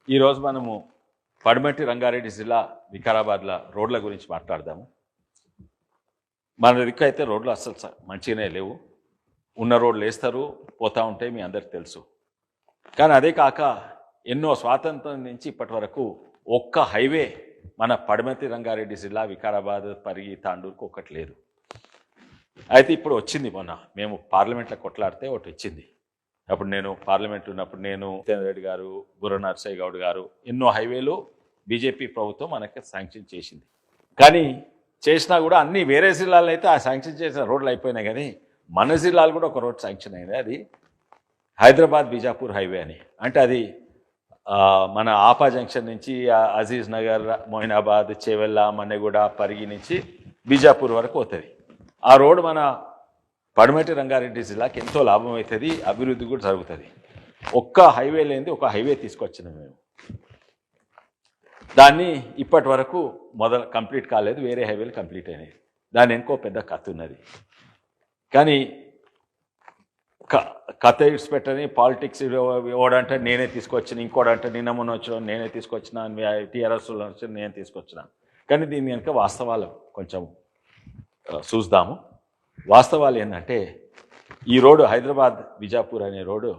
ఈరోజు మనము పడమటి రంగారెడ్డి జిల్లా వికారాబాద్ల రోడ్ల గురించి మాట్లాడదాము. మన దిక్కు అయితే రోడ్లు అస్సలు మంచిగానే లేవు. ఉన్న రోడ్లు వేస్తారు, పోతూ ఉంటాయి, మీ అందరికి తెలుసు. కానీ అదే కాక ఎన్నో స్వాతంత్రం నుంచి ఇప్పటి వరకు ఒక్క హైవే మన పడమటి రంగారెడ్డి జిల్లా వికారాబాద్, పరిగి, తాండూరుకు ఒక్కటి లేదు. అయితే ఇప్పుడు వచ్చింది. మొన్న మేము పార్లమెంట్లో కొట్లాడితే ఒకటి వచ్చింది. అప్పుడు నేను పార్లమెంట్ ఉన్నప్పుడు నేను జితేందర్ రెడ్డి గారు, బుర్ర నరసయ్య గౌడ్ గారు ఎన్నో హైవేలు బీజేపీ ప్రభుత్వం మనకి శాంక్షన్ చేసింది. కానీ చేసినా కూడా అన్ని వేరే జిల్లాలో అయితే ఆ శాంక్షన్ చేసిన రోడ్లు అయిపోయినాయి. కానీ మన జిల్లాలో కూడా ఒక రోడ్ శాంక్షన్ అయింది. అది హైదరాబాద్ బీజాపూర్ హైవే అని. అంటే అది మన ఆపా జంక్షన్ నుంచి అజీజ్ నగర్, మొయినాబాద్, చేవెళ్ళ, మన్నెగూడ, పరిగి నుంచి బీజాపూర్ వరకు అవుతుంది. ఆ రోడ్డు మన పడమటి రంగారెడ్డి జిల్లాకి ఎంతో లాభం అవుతుంది, అభివృద్ధి కూడా జరుగుతుంది. ఒక్క హైవే లేనిది ఒక హైవే తీసుకొచ్చినాం మేము. దాన్ని ఇప్పటి వరకు కంప్లీట్ కాలేదు, వేరే హైవేలు కంప్లీట్ అయినాయి. దాని ఇంకో పెద్ద కథ ఉన్నది. కానీ కథ ఇడిచిపెట్టని పాలిటిక్స్ ఓడంటే నేనే తీసుకొచ్చిన, ఇంకోడంటే నిన్న మొన్న వచ్చిన నేనే తీసుకొచ్చిన, టీఆర్ఎస్లో వచ్చి నేను తీసుకొచ్చిన. కానీ దీని కనుక వాస్తవాలు కొంచెం చూద్దాము. వాస్తవాలు ఏంటంటే ఈ రోడ్డు హైదరాబాద్ బిజాపూర్ అనే రోడ్డు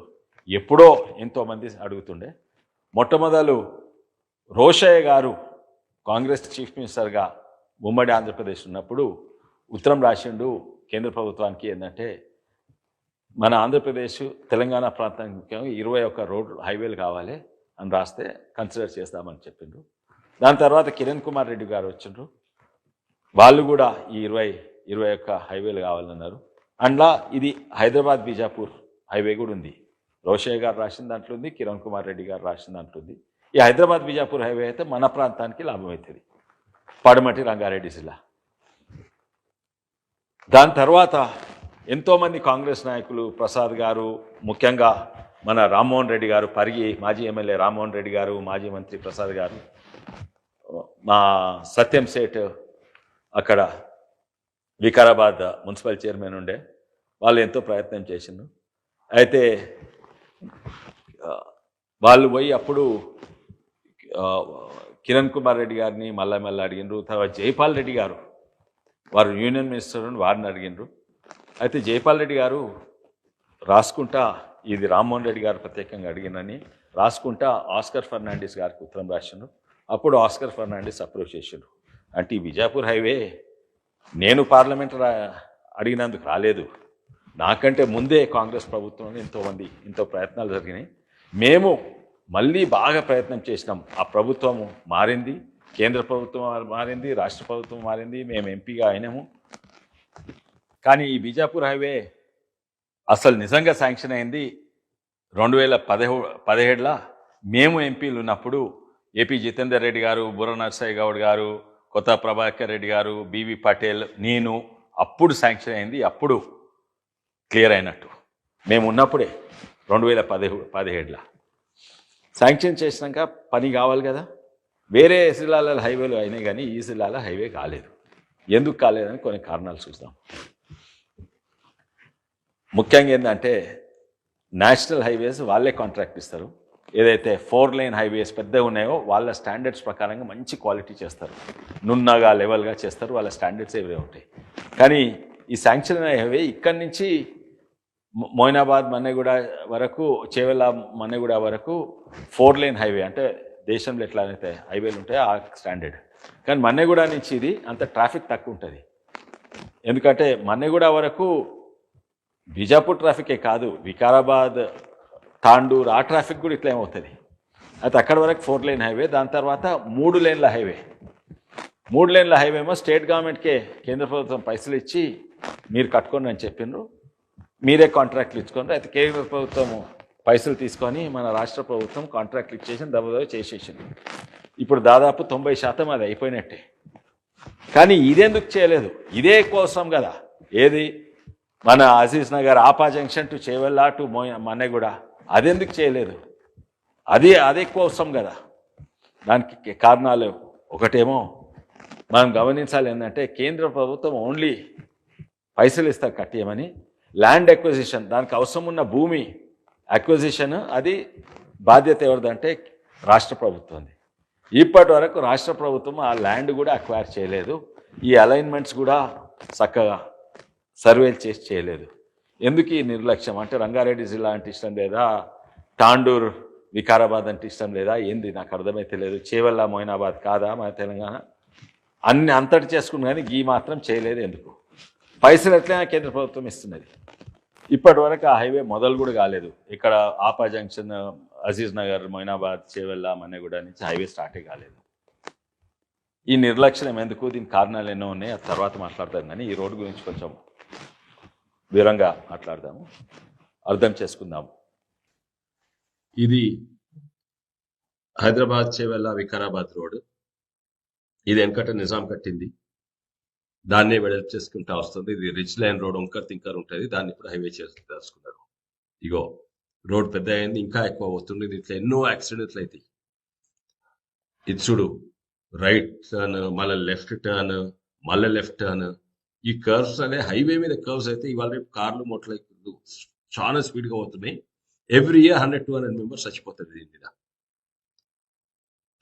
ఎప్పుడో ఎంతోమంది అడుగుతుండే. మొట్టమొదలు రోషయ్య గారు కాంగ్రెస్ చీఫ్ మినిస్టర్గా ఉమ్మడి ఆంధ్రప్రదేశ్ ఉన్నప్పుడు ఉత్తరం రాసిండు కేంద్ర ప్రభుత్వానికి. ఏంటంటే మన ఆంధ్రప్రదేశ్ తెలంగాణ ప్రాంతానికి ముఖ్యంగా 21 రోడ్లు హైవేలు కావాలి అని రాస్తే కన్సిడర్ చేస్తామని చెప్పిండ్రు. దాని తర్వాత కిరణ్ కుమార్ రెడ్డి గారు వచ్చిండ్రు. వాళ్ళు కూడా ఈ 21 హైవేలు కావాలన్నారు. అందులో ఇది హైదరాబాద్ బీజాపూర్ హైవే కూడా ఉంది. రోషయ్య గారు రాసిన దాంట్లో ఉంది, కిరణ్ కుమార్ రెడ్డి గారు రాసిన దాంట్లో ఉంది. ఈ హైదరాబాద్ బీజాపూర్ హైవే అయితే మన ప్రాంతానికి లాభం అవుతుంది, పడమటి రంగారెడ్డి జిల్లా. దాని తర్వాత ఎంతోమంది కాంగ్రెస్ నాయకులు, ప్రసాద్ గారు, ముఖ్యంగా మన రామ్మోహన్ రెడ్డి గారు, పరిగి మాజీ ఎమ్మెల్యే రామ్మోహన్ రెడ్డి గారు, మాజీ మంత్రి ప్రసాద్ గారు, మా సత్యం సేట్ అక్కడ వికారాబాద్ మున్సిపల్ చైర్మన్ ఉండే, వాళ్ళు ఎంతో ప్రయత్నం చేసిండ్రు. అయితే వాళ్ళు పోయి అప్పుడు కిరణ్ కుమార్ రెడ్డి గారిని మళ్ళీ అడిగినారు. తర్వాత జైపాల్ రెడ్డి గారు, వారు యూనియన్ మినిస్టర్, వారిని అడిగినారు. అయితే జైపాల్ రెడ్డి గారు రాసుకుంటా, ఇది రామ్మోహన్ రెడ్డి గారు ప్రత్యేకంగా అడిగినని రాసుకుంటా ఆస్కర్ ఫర్నాండిస్ గారికి ఉత్తరం రాసిండ్రు. అప్పుడు ఆస్కర్ ఫర్నాండిస్ అప్రూవ్ చేసిండ్రు. అంటే ఈ బిజాపూర్ హైవే నేను పార్లమెంట్ అడిగినందుకు రాలేదు, నాకంటే ముందే కాంగ్రెస్ ప్రభుత్వంలో ఎంతో ప్రయత్నాలు జరిగినాయి. మేము మళ్ళీ బాగా ప్రయత్నం చేసినాం. ఆ ప్రభుత్వం మారింది, కేంద్ర ప్రభుత్వం మారింది, రాష్ట్ర ప్రభుత్వం మారింది, మేము ఎంపీగా అయినాము. కానీ ఈ బీజాపూర్ హైవే అసలు నిజంగా శాంక్షన్ అయింది 2017లో. మేము ఎంపీలు ఉన్నప్పుడు ఏపీ జితేందర్ రెడ్డి గారు, బుర్ర నరసయ్య గౌడ్ గారు, కొత్త ప్రభాకర్ రెడ్డి గారు, బీవీ పటేల్, నేను, అప్పుడు శాంక్షన్ అయింది. అప్పుడు క్లియర్ అయినట్టు మేము ఉన్నప్పుడే 2017లో శాంక్షన్ చేసినాక పని కావాలి కదా. వేరే జిల్లాల హైవేలు అయినాయి కానీ ఈ జిల్లాలో హైవే కాలేదు. ఎందుకు కాలేదని కొన్ని కారణాలు చూద్దాం. ముఖ్యంగా ఏంటంటే నేషనల్ హైవేస్ వాళ్ళే కాంట్రాక్ట్ ఇస్తారు. ఏదైతే 4 లేన్ హైవేస్ పెద్దగా ఉన్నాయో వాళ్ళ స్టాండర్డ్స్ ప్రకారంగా మంచి క్వాలిటీ చేస్తారు, నున్నగా లెవెల్గా చేస్తారు, వాళ్ళ స్టాండర్డ్స్ ఎవరే ఉంటాయి. కానీ ఈ శాంక్షన్ హైవే ఇక్కడి నుంచి మొయినాబాద్, మన్నెగూడ వరకు, చేవెళ్ళ, మన్నెగూడ వరకు 4 లేన్ హైవే. అంటే దేశంలో ఎట్లయితే హైవేలు ఉంటాయో ఆ స్టాండర్డ్. కానీ మన్నెగూడ నుంచి ఇది అంత ట్రాఫిక్ తక్కువ ఉంటుంది. ఎందుకంటే మన్నెగూడ వరకు బిజాపూర్ ట్రాఫికే కాదు, వికారాబాద్, తాండూరు ఆ ట్రాఫిక్ కూడా ఇట్లా ఏమవుతుంది. అయితే అక్కడ వరకు 4 లేన్ హైవే. దాని తర్వాత 3 లేన్ల హైవే. 3 లేన్ల హైవే ఏమో స్టేట్ గవర్నమెంట్కే కేంద్ర ప్రభుత్వం పైసలు ఇచ్చి మీరు కట్టుకోండి అని చెప్పిండ్రు. మీరే కాంట్రాక్ట్లు ఇచ్చుకోండి. అయితే కేంద్ర ప్రభుత్వం పైసలు తీసుకొని మన రాష్ట్ర ప్రభుత్వం కాంట్రాక్ట్లు ఇచ్చేసి దెబ్బ చేసేసింది. ఇప్పుడు దాదాపు 90% అది అయిపోయినట్టే. కానీ ఇదెందుకు చేయలేదు? ఇదే కోసం కదా. ఏది మన Aziz Nagar, Appa junction to Chevella to Manneguda, అదెందుకు చేయలేదు? అదే కోసం కదా. దానికి కారణాలు ఒకటేమో మనం గమనించాలి. ఏంటంటే కేంద్ర ప్రభుత్వం ఓన్లీ పైసలు ఇస్తా కట్టేయమని, ల్యాండ్ అక్విజిషన్, దానికి అవసరం ఉన్న భూమి అక్విజిషన్, అది బాధ్యత ఎవరిదంటే రాష్ట్ర ప్రభుత్వంది. ఇప్పటి వరకు రాష్ట్ర ప్రభుత్వం ఆ ల్యాండ్ కూడా అక్వైర్ చేయలేదు. ఈ అలైన్మెంట్స్ కూడా చక్కగా సర్వేలు చేసి చేయలేదు. ఎందుకు ఈ నిర్లక్ష్యం అంటే రంగారెడ్డి జిల్లా అంటే ఇష్టం లేదా, తాండూర్ వికారాబాద్ అంటే ఇష్టం లేదా, ఏంది నాకు అర్థమైతే లేదు. చేవెళ్ళ మొయినాబాద్ కాదా మన తెలంగాణ? అన్ని అంతటి చేసుకుని కానీ ఈ మాత్రం చేయలేదు. ఎందుకు? పైసలు ఎట్లయినా కేంద్ర ప్రభుత్వం ఇస్తున్నది. ఇప్పటి వరకు ఆ హైవే మొదలు కూడా కాలేదు. ఇక్కడ ఆపా జంక్షన్, అజీజ్ నగర్, మొయినాబాద్, చేవెళ్ళ, మన్నెగూడ నుంచి హైవే స్టార్టే కాలేదు. ఈ నిర్లక్ష్యం ఎందుకు? దీనికి కారణాలు ఎన్నో ఉన్నాయి, అది తర్వాత మాట్లాడతాం. కానీ ఈ రోడ్డు గురించి కొంచెం వివరంగా మాట్లాడదాము, అర్థం చేసుకుందాము. ఇది హైదరాబాద్ చేవెళ్ళ వికారాబాద్ రోడ్. ఇది వెనకట నిజాం కట్టింది, దాన్నే వెడల్పు చేసుకుంటా వస్తుంది. ఇది రిచ్ లైన్ రోడ్, వంకర్ తింకర్ ఉంటుంది. దాన్ని ఇప్పుడు హైవే చేసి తెలుసుకున్నారు. ఇగో రోడ్ పెద్ద అయింది, ఇంకా ఎక్కువ అవుతుంది. ఇట్లా ఎన్నో యాక్సిడెంట్లు అవుతాయి. ఇది చూడు, రైట్ టర్న్, మళ్ళీ లెఫ్ట్ టర్న్, మళ్ళీ లెఫ్ట్ టర్న్. ఈ కర్వ్స్ అనే హైవే మీద కర్వ్స్ అయితే ఇవాళ రేపు కార్లు మొట్లైపు చాలా స్పీడ్గా అవుతున్నాయి. ఎవ్రీ ఇయర్ 100-200 మెంబర్స్ చచ్చిపోతుంది దీని మీద.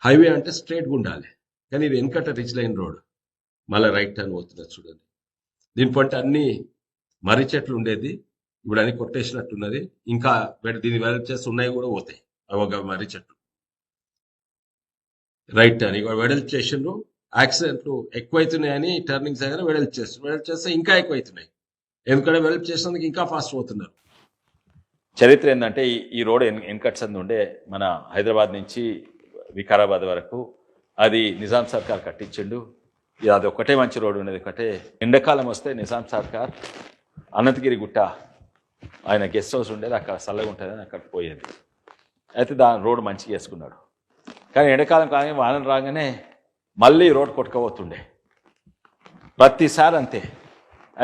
హైవే అంటే స్ట్రైట్గా ఉండాలి, కానీ ఇది వెనకట రిచ్ లైన్ రోడ్. మళ్ళీ రైట్ టర్న్ పోతున్నది చూడండి. దీని పంట అన్ని మర్రి చెట్లు ఉండేది, ఇప్పుడు అన్ని కొట్టేసినట్టున్నది. ఇంకా దీన్ని వెడల్పు చేస్తే ఉన్నాయి కూడా పోతాయి ఒక మర్రి చెట్లు. రైట్ టర్న్ ఇక వెడల్పు చేసిండ్రు. యాక్సిడెంట్లు ఎక్కువైతున్నాయని టర్నింగ్స్ దగ్గర వెడల్పు చేస్తారు. వెడల్పు చేస్తే ఇంకా ఎక్కువైతున్నాయి, ఎందుకంటే వెడల్పు చేసినందుకు ఇంకా ఫాస్ట్ పోతున్నారు. చరిత్ర ఏంటంటే ఈ రోడ్ వెనకట్ సంది ఉండే మన హైదరాబాద్ నుంచి వికారాబాద్ వరకు అది నిజాం సర్కార్ కట్టించిండు. అది ఒకటే మంచి రోడ్డు ఉండేది. ఒకటే ఎండాకాలం వస్తే నిజాం సర్కార్ అనంతగిరి గుట్ట ఆయన గెస్ట్ హౌస్ ఉండేది, అక్కడ చల్లగా ఉంటుందని అక్కడికి పోయేది. అయితే దాని రోడ్డు మంచిగా వేసుకున్నాడు. కానీ ఎండాకాలం కానీ వానలు రాగానే మళ్ళీ రోడ్ కొట్టుకోబోతుండే ప్రతిసారి అంతే.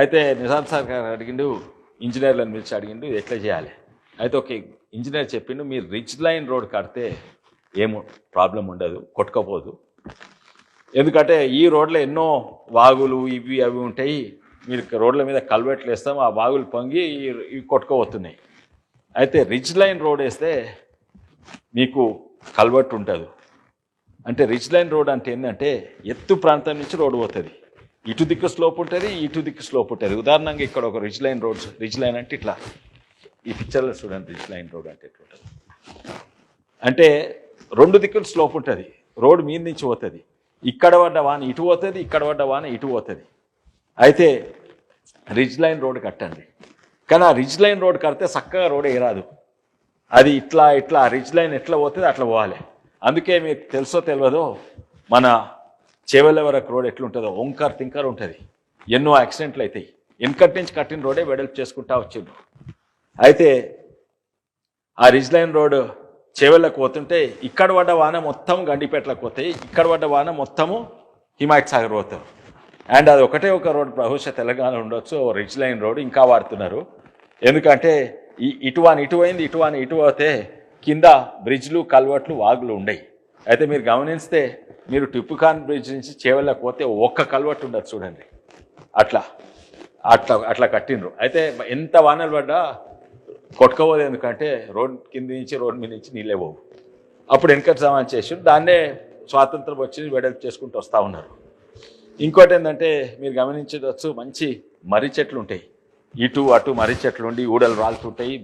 అయితే నిజాం సర్కార్ అడిగిండు, ఇంజనీర్లను పిలిచి అడిగిండు ఎట్లా చేయాలి. అయితే ఒక ఇంజనీర్ చెప్పిండు, మీరు రిచ్ లైన్ రోడ్ కడితే ఏమో ప్రాబ్లం ఉండదు, కొట్టుకోపోదు. ఎందుకంటే ఈ రోడ్లో ఎన్నో వాగులు ఇవి అవి ఉంటాయి. మీరు రోడ్ల మీద కల్వెట్లు వేస్తాం, ఆ వాగులు పొంగి ఇవి కొట్టుకోబోతున్నాయి. అయితే రిచ్ లైన్ రోడ్ వేస్తే మీకు కల్వెట్టు ఉంటుంది. అంటే రిచ్ లైన్ రోడ్ అంటే ఏంటంటే ఎత్తు ప్రాంతం నుంచి రోడ్డు పోతుంది. ఇటు దిక్కు స్లోప్ ఉంటుంది, ఇటు దిక్కు స్లోప్ ఉంటుంది. ఉదాహరణంగా ఇక్కడ ఒక rich line roads, rich line అంటే ఇట్లా ఈ పిక్చర్లో చూడండి. రిచ్ లైన్ రోడ్ అంటే ఎట్లా ఉంటుంది అంటే రెండు దిక్కులు స్లోప్ ఉంటుంది, రోడ్డు మీద నుంచి పోతుంది. ఇక్కడ పడ్డ వాన ఇటు పోతుంది, ఇక్కడ పడ్డ వాన ఇటు పోతుంది. అయితే రిచ్ లైన్ రోడ్ కట్టండి. కానీ ఆ రిచ్ లైన్ రోడ్ కడితే చక్కగా రోడ్ వేయరాదు. అది ఇట్లా ఇట్లా రిచ్ లైన్ ఎట్లా పోతుంది అట్లా పోవాలి. అందుకే మీకు తెలుసో తెలియదో మన చేవెళ్ళ వరకు రోడ్ ఎట్లుంటుందో వంకర్ తింకర్ ఉంటుంది, ఎన్నో యాక్సిడెంట్లు అవుతాయి. వెనకటి నుంచి కట్టిన రోడే వెడల్పు చేసుకుంటా వచ్చిండ్రు. అయితే ఆ రిచ్ లైన్ రోడ్ చేవెళ్ళకు పోతుంటే ఇక్కడ పడ్డ వాన మొత్తం గండిపేటలకు పోతాయి, ఇక్కడ పడ్డ వాన మొత్తము హిమాయత్ సాగర్ పోతారు. అండ్ అది ఒకటే ఒక రోడ్ బహుశా తెలంగాణ ఉండొచ్చు, రిచ్ లైన్ రోడ్ ఇంకా వాడుతున్నారు. ఎందుకంటే ఇటువాని ఇటు అయింది, ఇటువాని ఇటు పోతే కింద బ్రిడ్జ్లు కల్వర్ట్లు వాగులు ఉండయి. అయితే మీరు గమనిస్తే మీరు టిప్పు ఖాన్ బ్రిడ్జ్ నుంచి చేవెళ్ళకు పోతే ఒక్క కల్వర్ట్ ఉండదు చూడండి. అట్లా అట్లా అట్లా కట్టిండ్రు. అయితే ఎంత వానలు పడ్డా కొట్టుకోవద్దు, ఎందుకంటే రోడ్ కింద నుంచి రోడ్ మీద నుంచి నీళ్ళే పోవు. అప్పుడు వెనకటి సమాన్ చేసి దాన్నే స్వాతంత్రం వచ్చి వెడల్పు చేసుకుంటూ వస్తూ ఉన్నారు. ఇంకోటి ఏంటంటే మీరు గమనించవచ్చు, మంచి మర్రి చెట్లు ఉంటాయి, ఇటు అటు మర్రి చెట్లు ఉండి ఊడలు రాలుతుంటాయి,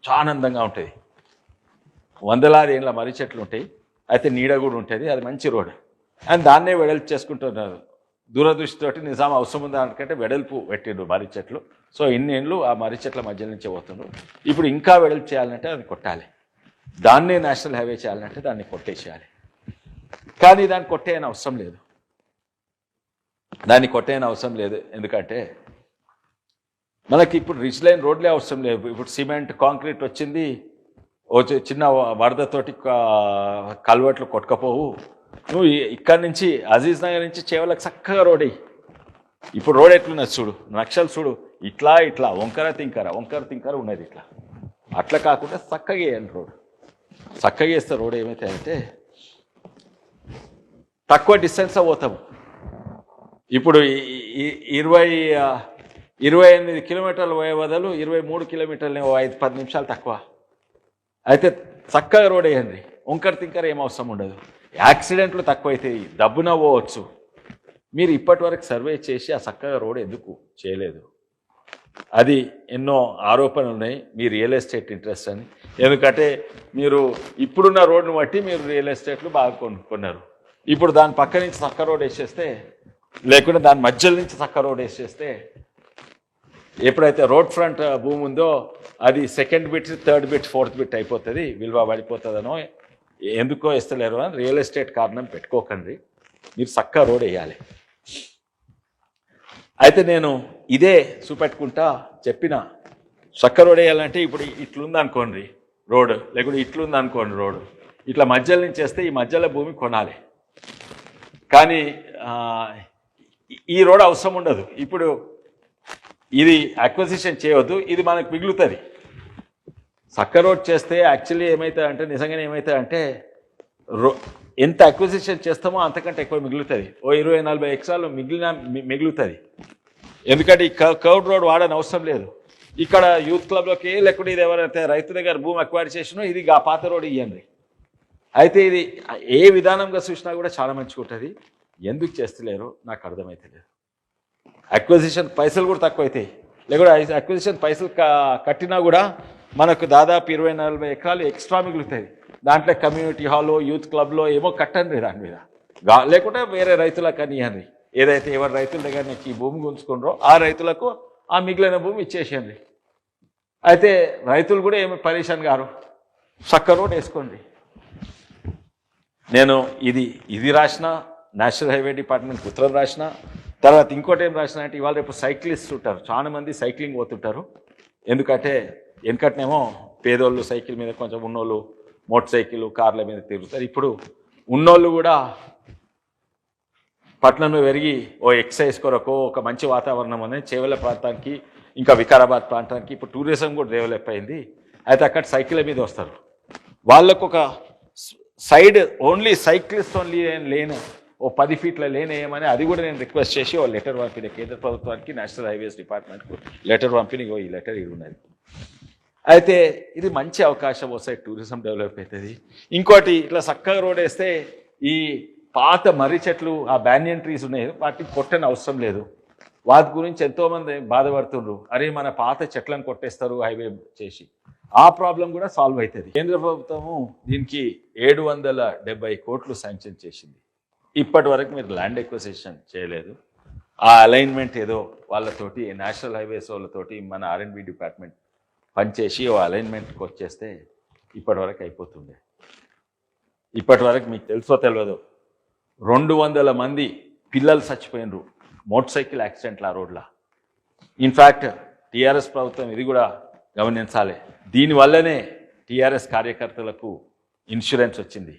చాలా ఆనందంగా ఉంటుంది. వందలాది ఏళ్ళ మర్రి చెట్లు ఉంటాయి, అయితే నీడ కూడా ఉంటుంది. అది మంచి రోడ్ అండ్ దాన్నే వెడల్పు చేసుకుంటున్నారు. దూరదృష్టితోటి నిజాం అవసరం ఉందా అనుకంటే వెడల్పు పెట్టిండ్రు మర్రి చెట్లు. సో ఇన్ని ఏళ్ళు ఆ మర్రి చెట్ల మధ్య నుంచే పోతుండ్రు. ఇప్పుడు ఇంకా వెడల్పు చేయాలంటే అది కొట్టాలి, దాన్నే నేషనల్ హైవే చేయాలంటే దాన్ని కొట్టేసేయాలి. కానీ దాన్ని కొట్టేయని అవసరం లేదు, దాన్ని కొట్టేయని అవసరం లేదు. ఎందుకంటే మనకి ఇప్పుడు రిచ్ లైన్ రోడ్లే అవసరం లేదు. ఇప్పుడు సిమెంట్ కాంక్రీట్ వచ్చింది, చిన్న వరదతోటి కల్వర్ట్లు కొట్టుకపోవు. నువ్వు ఇక్కడి నుంచి అజీజ్ నగర్ నుంచి చేవలకు చక్కగా రోడ్ అయ్యి. ఇప్పుడు రోడ్ ఎట్లున్నది చూడు, నక్షలు చూడు, ఇట్లా ఇట్లా వంకర తింకర ఉన్నది. ఇట్లా అట్లా కాకుండా చక్కగా వేయాలి రోడ్. చక్కగా వేస్తే రోడ్ ఏమైతాయంటే తక్కువ డిస్టెన్స్ పోతాము. ఇప్పుడు 28 కిలోమీటర్లు పోయే బదులు 23 కిలోమీటర్లు 5-10 నిమిషాలు తక్కువ. అయితే చక్కగా రోడ్ వేయండి, వంకర తింకర ఏం అవసరం ఉండదు. యాక్సిడెంట్లు తక్కువైతాయి, దబ్బున పోవచ్చు. మీరు ఇప్పటి వరకు సర్వే చేసి ఆ చక్కగా రోడ్ ఎందుకు చేయలేదు? అది ఎన్నో ఆరోపణలు ఉన్నాయి మీ రియల్ ఎస్టేట్ ఇంట్రెస్ట్ అని. ఎందుకంటే మీరు ఇప్పుడున్న రోడ్డును బట్టి మీరు రియల్ ఎస్టేట్లు బాగా కొనుక్కున్నారు. ఇప్పుడు దాని పక్క నుంచి చక్క రోడ్ వేసేస్తే, లేకుంటే దాని మధ్యలో నుంచి చక్క రోడ్ వేసేస్తే, ఎప్పుడైతే రోడ్ ఫ్రంట్ భూమి ఉందో అది second bit, third bit, fourth bit అయిపోతుంది, విలువ పడిపోతుందనో ఎందుకో వేస్తలేరు అని రియల్ ఎస్టేట్ కారణం పెట్టుకోకండి. మీరు చక్క రోడ్ వేయాలి. అయితే నేను ఇదే చూపెట్టుకుంటా చెప్పిన, చక్క రోడ్ వేయాలంటే ఇప్పుడు ఇట్లుందనుకోండి రోడ్, లేకుంటే ఇట్లుందనుకోండి రోడ్డు, ఇట్లా మధ్యలో నుంచి వేస్తే ఈ మధ్యలో భూమి కొనాలి. కానీ ఈ రోడ్ అవసరం ఉండదు. ఇప్పుడు ఇది అక్విజిషన్ చేయవద్దు, ఇది మనకు మిగులుతుంది. చక్క రోడ్ చేస్తే యాక్చువల్లీ ఏమవుతుందంటే, నిజంగానే ఏమవుతుందంటే ఎంత అక్విజిషన్ చేస్తామో అంతకంటే ఎక్కువ మిగులుతుంది. ఓ 20-40 ఎకరాలు మిగులుతుంది. ఎందుకంటే ఈ కర్వ్డ్ రోడ్ వాడని అవసరం లేదు. ఇక్కడ యూత్ క్లబ్లోకి లేకుంటే ఇది ఎవరైతే రైతు దగ్గర భూమి అక్వైర్ చేసినో ఇది ఆ పాత రోడ్ ఇవ్వండి. అయితే ఇది ఏ విధానంగా చూసినా కూడా చాలా మంచిగా ఉంటుంది. ఎందుకు చేస్తలేరో నాకు అర్థమైతలేదు. అక్విజిషన్ పైసలు కూడా తక్కువ అవుతాయి, లేకుంటే అక్విజిషన్ పైసలు కట్టినా కూడా మనకు దాదాపు 20-40 ఎకరాలు ఎక్స్ట్రా మిగులుతుంది. దాంట్లో కమ్యూనిటీ హాల్లో, యూత్ క్లబ్లో ఏమో కట్టండి దాని మీద, లేకుంటే వేరే రైతులకు అని ఇవ్వండి. ఏదైతే ఎవరి రైతుల దగ్గర నుంచి ఈ భూమి గుంజుకున్నారో ఆ రైతులకు ఆ మిగిలిన భూమి ఇచ్చేసేయండి. అయితే రైతులు కూడా ఏమి పరేషాన్ గారు, చక్క రోడ్ వేసుకోండి. నేను ఇది రాసిన, నేషనల్ హైవే డిపార్ట్మెంట్కి ఉత్తరం రాసిన. తర్వాత ఇంకోటి ఏం రాసిన అంటే, ఇవాళ రేపు సైక్లిస్ట్ ఉంటారు, చాలా మంది సైక్లింగ్ పోతుంటారు. ఎందుకంటే వెనకట్నేమో పేదోళ్ళు సైకిల్ మీద, కొంచెం ఉన్నోళ్ళు మోటార్ సైకిల్, కార్ల మీద తిరుగుతారు. ఇప్పుడు ఉన్నోళ్ళు కూడా పట్టణంలో పెరిగి ఓ ఎక్సర్సైజ్ కొరకు, ఒక మంచి వాతావరణం అనేది చేవెళ్ళ ప్రాంతానికి, ఇంకా వికారాబాద్ ప్రాంతానికి ఇప్పుడు టూరిజం కూడా డెవలప్ అయింది. అయితే అక్కడ సైకిల్ మీద వస్తారు. వాళ్ళకు ఒక side only cyclist only lane, ఓ 10 ఫీట్ల లేన్ వేయమని అది కూడా నేను రిక్వెస్ట్ చేసి ఓ లెటర్ పంపిన కేంద్ర ప్రభుత్వానికి, నేషనల్ హైవేస్ డిపార్ట్మెంట్కు లెటర్ పంపిన. ఈ లెటర్ ఇది ఉన్నది. అయితే ఇది మంచి అవకాశం వస్తాయి, టూరిజం డెవలప్ అవుతుంది. ఇంకోటి ఇట్లా చక్కగా రోడ్ వేస్తే ఈ పాత మర్రి చెట్లు, ఆ బ్యానియన్ ట్రీస్ ఉన్నాయి, వాటికి కొట్టని అవసరం లేదు. వాటి గురించి ఎంతోమంది బాధపడుతుండ్రు, అరే మన పాత చెట్లను కొట్టేస్తారు హైవే చేసి. ఆ ప్రాబ్లం కూడా సాల్వ్ అవుతుంది. కేంద్ర ప్రభుత్వము దీనికి 770 కోట్లు శాంక్షన్ చేసింది. ఇప్పటి వరకు మీరు ల్యాండ్ ఎక్విజిషన్ చేయలేదు. ఆ అలైన్మెంట్ ఏదో వాళ్ళతోటి, నేషనల్ హైవేస్ వాళ్ళతోటి మన R&B డిపార్ట్మెంట్ పనిచేసి ఓ అలైన్మెంట్కి వచ్చేస్తే ఇప్పటి వరకు అయిపోతుండే. ఇప్పటి వరకు మీకు తెలుసో తెలియదు, 200 మంది పిల్లలు చచ్చిపోయినరు మోటార్ సైకిల్ యాక్సిడెంట్లు ఆ రోడ్లో. ఇన్ఫ్యాక్ట్ టీఆర్ఎస్ ప్రభుత్వం ఇది కూడా గమనించాలి. దీనివల్లనే టీఆర్ఎస్ కార్యకర్తలకు ఇన్సూరెన్స్ వచ్చింది.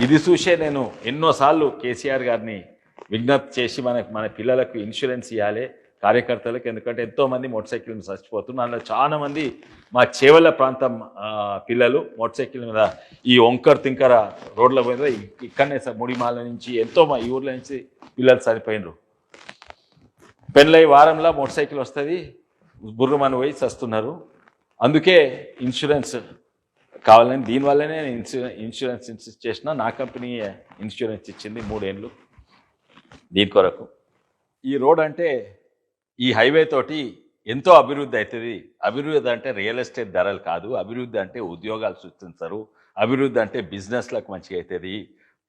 ఇది చూసే నేను ఎన్నోసార్లు కేసీఆర్ గారిని విజ్ఞప్తి చేసి మన పిల్లలకు ఇన్సూరెన్స్ ఇవ్వాలి కార్యకర్తలకు. ఎందుకంటే ఎంతోమంది మోటార్ సైకిల్ మీద చచ్చిపోతున్నారు. అందులో చాలా మంది మా చేవెళ్ళ ప్రాంతం పిల్లలు మోటార్ సైకిల్ మీద ఈ వంకర్ తింకర రోడ్ల మీద, ఇక్కడనే ముడిమాల నుంచి ఎంతో మా ఈ ఊర్ల నుంచి పిల్లలు చనిపోయినరు. పెళ్ళై వారంలో మోటార్ సైకిల్ వస్తుంది, బుర్రమని పోయి చస్తున్నారు. అందుకే ఇన్సూరెన్స్ కావాలని, దీనివల్లనే ఇన్సూరెన్స్ ఇన్సిస్ట్ చేసిన. నా కంపెనీ ఇన్సూరెన్స్ ఇచ్చింది 3 ఏళ్ళు దీని కొరకు. ఈ రోడ్ అంటే, ఈ హైవే తోటి ఎంతో అభివృద్ధి అవుతుంది. అభివృద్ధి అంటే రియల్ ఎస్టేట్ ధరలు కాదు, అభివృద్ధి అంటే ఉద్యోగాలు సృష్టిస్తారు, అభివృద్ధి అంటే బిజినెస్లకు మంచిగా అవుతుంది.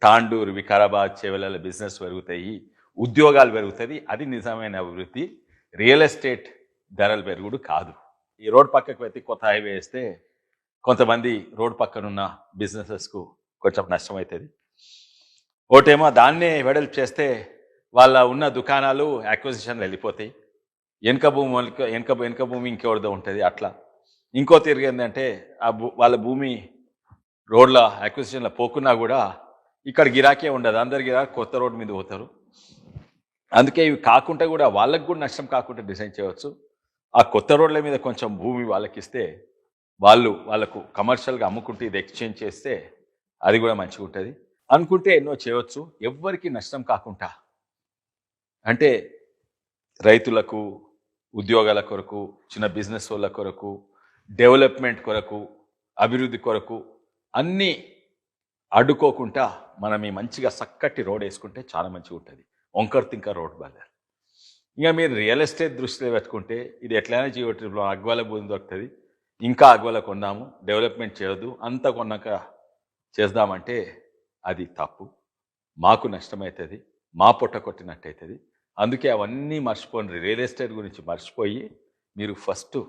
తాండూరు, వికారాబాద్, చేవెళ్ళ బిజినెస్ పెరుగుతాయి, ఉద్యోగాలు పెరుగుతుంది. అది నిజమైన అభివృద్ధి, రియల్ ఎస్టేట్ ధరలు పెరుగుడు కాదు. ఈ రోడ్ పక్కకు పెట్టి కొత్త హైవే వేస్తే కొంతమంది రోడ్ పక్కనున్న బిజినెసెస్కు కొంచెం నష్టం అవుతుంది. ఒకటేమో దాన్నే వెడల్పు చేస్తే వాళ్ళ ఉన్న దుకాణాలు అక్విజిషన్లు వెళ్ళిపోతాయి, వెనక భూమి ఇంకెవరిదో ఉంటుంది అట్లా. ఇంకో తిరిగి ఏంటంటే వాళ్ళ భూమి రోడ్ల అక్విజిషన్లో పోకున్నా కూడా ఇక్కడ గిరాకే ఉండదు, అందరి గిరాకీ కొత్త రోడ్ మీద పోతారు. అందుకే ఇవి కాకుండా కూడా వాళ్ళకు కూడా నష్టం కాకుండా డిజైన్ చేయవచ్చు. ఆ కొత్త రోడ్ల మీద కొంచెం భూమి వాళ్ళకి ఇస్తే వాళ్ళకు కమర్షియల్గా అమ్ముకుంటే ఇది ఎక్స్చేంజ్ చేస్తే అది కూడా మంచిగా ఉంటుంది. అనుకుంటే ఎన్నో చేయవచ్చు, ఎవ్వరికి నష్టం కాకుండా. అంటే రైతులకు, ఉద్యోగాల కొరకు, చిన్న బిజినెస్ వాళ్ళ కొరకు, డెవలప్మెంట్ కొరకు, అభివృద్ధి కొరకు అన్నీ అడ్డుకోకుండా మనం ఈ మంచిగా చక్కటి రోడ్ వేసుకుంటే చాలా మంచిగా ఉంటుంది. వంకర్ తింకర్ రోడ్ బాగా. ఇంకా మీరు రియల్ ఎస్టేట్ దృష్టిలో పెట్టుకుంటే ఇది ఎట్లయినా జీవో అగ్వాల భూమి దొరుకుతుంది, ఇంకా అగ్వాల కొన్నాము, డెవలప్మెంట్ చేయొద్దు, అంత కొన్నాక చేద్దామంటే అది తప్పు. మాకు నష్టమవుతుంది, మా పొట్ట కొట్టినట్టయితుంది. అందుకే అవన్నీ మర్చిపోండి, రియల్ ఎస్టేట్ గురించి మర్చిపోయి మీరు ఫస్ట్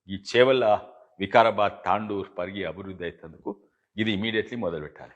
ఈ చేవల్ల వికారాబాద్ తాండూర్ పరిగి అభివృద్ధి అవుతుందుకు ఇది ఇమీడియట్లీ మొదలుపెట్టాలి.